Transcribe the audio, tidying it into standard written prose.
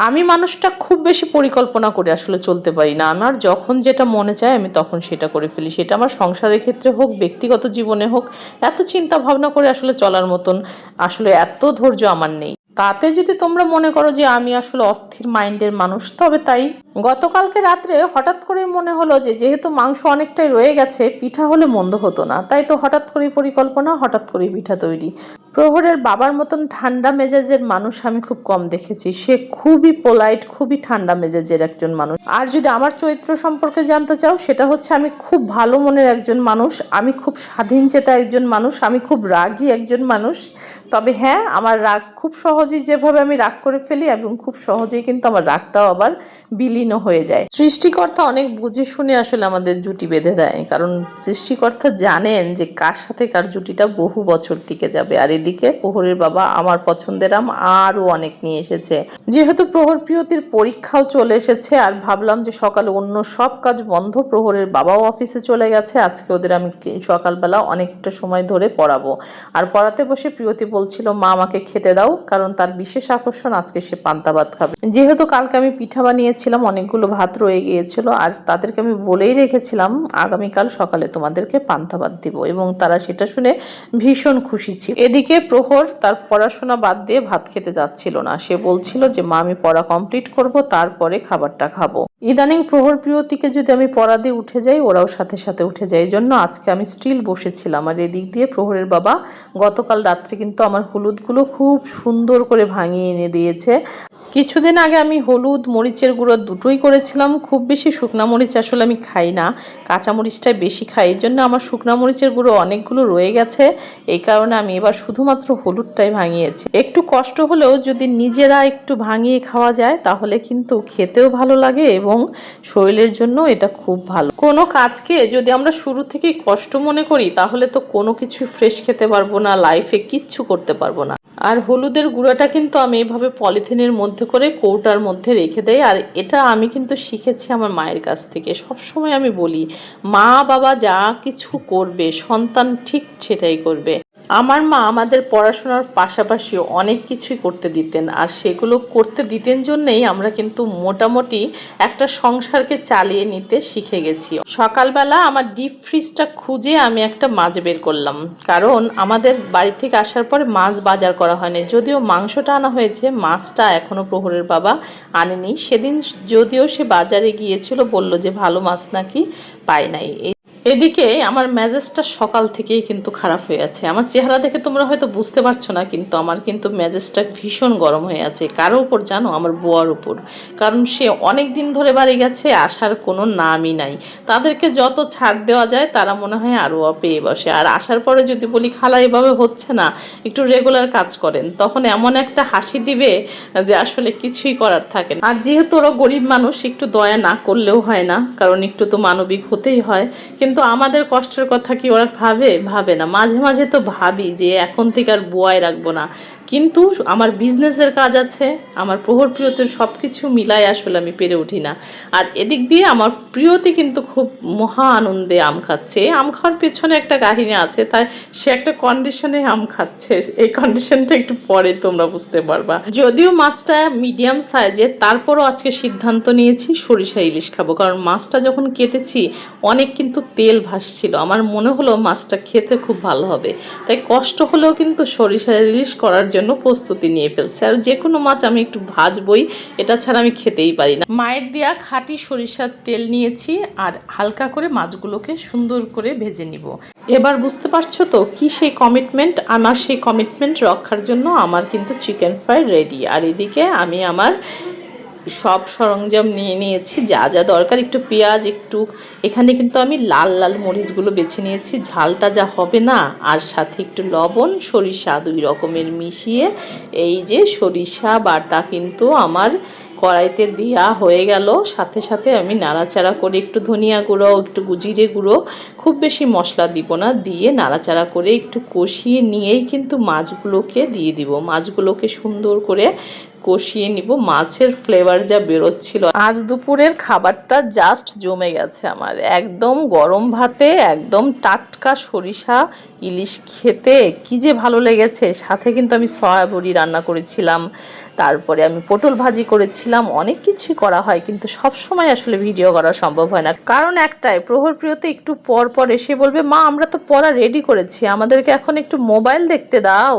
আমি মানুষটা খুব বেশি পরিকল্পনা করে আসলে চলতে পারি না। আমার যখন যেটা মনে চায় আমি তখন সেটা করে ফেলি। সেটা আমার সংসারের ক্ষেত্রে হোক, ব্যক্তিগত জীবনে হোক। এত চিন্তা ভাবনা করে আসলে চলার মতন আসলে এত ধৈর্য আমার নেই। তাতে যদি তোমরা মনে করো যে আমি আসলে অস্থির মাইন্ডের মানুষ, তবে তাই। গতকালকে রাত্রে হঠাৎ করে মনে হলো যে যেহেতু মাংস অনেকটাই রয়ে গেছে, পিঠা হলে মন্দ হতো না। তাই তো হঠাৎ করে পরিকল্পনা, হঠাৎ করে পিঠা তৈরি। প্রহরের বাবার মতন ঠান্ডা মেজাজের মানুষ আমি খুব কম দেখেছি। সে খুবই পোলাইট, খুবই ঠান্ডা মেজাজের একজন মানুষ। আর যদি আমার চরিত্র সম্পর্কে জানতে চাও, সেটা হচ্ছে আমি খুব ভালো মনের একজন মানুষ, আমি খুব স্বাধীনচেতা একজন মানুষ, আমি খুব রাগী একজন মানুষ। তবে হ্যাঁ, আমার রাগ খুব সহজেই, যেভাবে আমি রাগ করে ফেলি এবং খুব সহজেই কিন্তু আমার রাগটাও আবার বিলীন হয়ে যায়। সৃষ্টিকর্তা অনেক বুঝে শুনে আসলে আমাদের জুটি বেঁধে দেয়, কারণ সৃষ্টিকর্তা জানেন যে কার সাথে কার জুটিটা বহু বছর টিকে যাবে। আর এদিকে প্রহরের বাবা আমার পছন্দের আম আরো অনেক নিয়ে এসেছে। যেহেতু প্রহর প্রিয়তির পরীক্ষাও চলে এসেছে, আর ভাবলাম যে সকালে অন্য সব কাজ বন্ধ, প্রহরের বাবাও অফিসে চলে গেছে, আজকে ওদের আমি সকালবেলা অনেকটা সময় ধরে পড়াবো। আর পড়াতে বসে প্রিয়তি বলছিল, মা আমাকে খেতে দাও, কারণ তার বিশেষ আকর্ষণ আজকে সে পান্তা ভাত খাবে। যেহেতু কালকে আমি পিঠা বানিয়েছিলাম, অনেকগুলো ভাত রয়ে গিয়েছিল, আর তাদেরকে আমি বলেই রেখেছিলাম আগামীকাল সকালে তোমাদেরকে পান্তা ভাত দিব, এবং তারা সেটা শুনে ভীষণ খুশি ছিল। এদিকে প্রহর তার পড়াশোনা বাদ দিয়ে ভাত খেতে যাচ্ছিল না। সে বলছিল যে মা আমি পড়া কমপ্লিট করব, তারপরে খাবারটা খাবো। ইদানিং প্রহর প্রিয়তিকে যদি আমি পড়া দিয়ে উঠে যাই, ওরাও সাথে সাথে উঠে যায়। এই জন্য আজকে আমি স্টিল বসেছিলাম। আর এদিক দিয়ে প্রহরের বাবা গতকাল রাত্রে কিন্তু আমার হলুদগুলো খুব সুন্দর করে ভাঙিয়ে এনে দিয়েছে। কিছুদিন আগে আমি হলুদ মরিচের গুঁড়ো দুটোই করেছিলাম। খুব বেশি শুকনা মরিচ আসলে আমি খাই না, কাঁচা মরিচটাই বেশি খাই। এই জন্য আমার শুকনা মরিচের গুঁড়ো অনেকগুলো রয়ে গেছে। এই কারণে আমি এবার শুধুমাত্র হলুদটাই ভাঙিয়েছি। একটু কষ্ট হলেও যদি নিজেরা একটু ভাঙিয়ে খাওয়া যায়, তাহলে কিন্তু খেতেও ভালো লাগে এবং শরীরের জন্য এটা খুব ভালো। কোনো কাজকে যদি আমরা শুরু থেকেই কষ্ট মনে করি, তাহলে তো কোনো কিছু ফ্রেশ খেতে পারবো না, লাইফে কিচ্ছু করতে পারবো না। আর হলুদের গুঁড়াটা কিন্তু আমি এইভাবে পলিথিনের মধ্যে করে কৌটার মধ্যে রেখে দেই। আর এটা আমি কিন্তু শিখেছি আমার মায়ের কাছ থেকে। সব সময় আমি বলি, মা বাবা যা কিছু করবে সন্তান ঠিক সেটাই করবে। আমার মা আমাদের পড়াশোনার পাশাপাশিও অনেক কিছুই করতে দিতেন, আর সেগুলো করতে দিতেন জন্যেই আমরা কিন্তু মোটামুটি একটা সংসারকে চালিয়ে নিতে শিখে গেছি। সকালবেলা আমার ডিপ ফ্রিজটা খুঁজে আমি একটা মাছ বের করলাম, কারণ আমাদের বাড়ি থেকে আসার পরে মাছ বাজার করা হয়নি। যদিও মাংসটা আনা হয়েছে, মাছটা এখনো প্রহরের বাবা আনেনি। সেদিন যদিও সে বাজারে গিয়েছিল, বলল যে ভালো মাছ নাকি পায় নাই। এদিকে আমার মেজাজটা সকাল থেকেই কিন্তু খারাপ হয়ে আছে। আমার চেহারা দেখে তোমরা হয়তো বুঝতে পারছো না, কিন্তু আমার কিন্তু মেজাজটা ভীষণ গরম হয়ে আছে। কারো উপর জানো? আমার বুয়ার উপর। কারণ সে অনেক দিন ধরে বাড়ি গেছে, আসার কোনো নামই নাই। তাদেরকে যত ছাড় দেওয়া যায় তারা মনে হয় আরও পেয়ে বসে। আর আসার পরে যদি বলি খালা এভাবে হচ্ছে না, একটু রেগুলার কাজ করেন, তখন এমন একটা হাসি দিবে যে আসলে কিছুই করার থাকে না। আর যেহেতু ওরা গরিব মানুষ, একটু দয়া না করলেও হয় না, কারণ একটু তো মানবিক হতেই হয়। কিন্তু আমাদের কষ্টের কথা কি ওরা ভাবে না? মাঝে মাঝে তো ভাবি যে এখন থেকে আর বুয়াই রাখবো না, কিন্তু আমার বিজনেসের কাজ আছে, আমার প্রহর প্রিয়তির সব কিছু মিলাই আসলে আমি পেরে উঠি না। আর এদিক দিয়ে আমার প্রিয়তি কিন্তু খুব মহা আনন্দে আম খাচ্ছে। আম খাওয়ার পেছনে একটা কাহিনী আছে, তাই সে একটা কন্ডিশনে আম খাচ্ছে। এই কন্ডিশনটা একটু পরে তোমরা বুঝতে পারবা। যদিও মাছটা মিডিয়াম সাইজের, তারপরও আজকে সিদ্ধান্ত নিয়েছি সরিষা ইলিশ খাবো, কারণ মাছটা যখন কেটেছি অনেক কিন্তু তেল ভাসছিল। আমার মনে হলো মাছটা খেতে খুব ভালো হবে, তাই কষ্ট হলেও কিন্তু সরিষা ইলিশ করার জন্য প্রস্তুতি নিয়ে ফেলছি। আর যে কোনো মাছ আমি একটু ভাজবই, এটা ছাড়া আমি খেতেই পারি না। মায়ের দেয়া খাঁটি সরিষার তেল নিয়েছি, আর হালকা করে মাছগুলোকে সুন্দর করে ভেজে নিব। এবার বুঝতে পারছো তো কি সেই কমিটমেন্ট? আমার সেই কমিটমেন্ট রক্ষার জন্য আমার কিন্তু চিকেন ফ্রাই রেডি। আর এদিকে আমি আমার সব সরঞ্জাম নিয়ে নিয়েছি, যা যা দরকার। একটু পেঁয়াজ, একটু এখানে কিন্তু আমি লাল লাল মরিচগুলো বেছে নিয়েছি, ঝালটা যা হবে না, আর সাথে একটু লবণ, সরিষা, দুই রকমের মিশিয়ে এই যে সরিষা বাটা কিন্তু আমার কড়াইতে দেওয়া হয়ে গেল। সাথে সাথে আমি নাড়াচাড়া করে একটু ধনিয়া গুঁড়ো, একটু জিরে গুঁড়ো, খুব বেশি মশলা দিব না, দিয়ে নাড়াচাড়া করে একটু কষিয়ে নিয়েই কিন্তু মাছগুলোকে দিয়ে দিব। মাছগুলোকে সুন্দর করে কষিয়ে নিব। মাছের ফ্লেভার যা বেরোচ্ছিল, আজ দুপুরের খাবারটা জাস্ট জমে গেছে আমার। একদম গরম ভাতে একদম টাটকা সরিষা ইলিশ খেতে কি যে ভালো লেগেছে। সাথে কিন্তু আমি সয়া বড়ি রান্না করেছিলাম, তারপরে আমি পটল ভাজি করেছিলাম। অনেক কিছুই করা হয়, কিন্তু সব সময় আসলে ভিডিও করা সম্ভব হয় না। কারণ একটাই, প্রহর প্রিয়তে একটু পর পর এসে বলবে, মা আমরা তো পড়া রেডি করেছি, আমাদেরকে এখন একটু মোবাইল দেখতে দাও।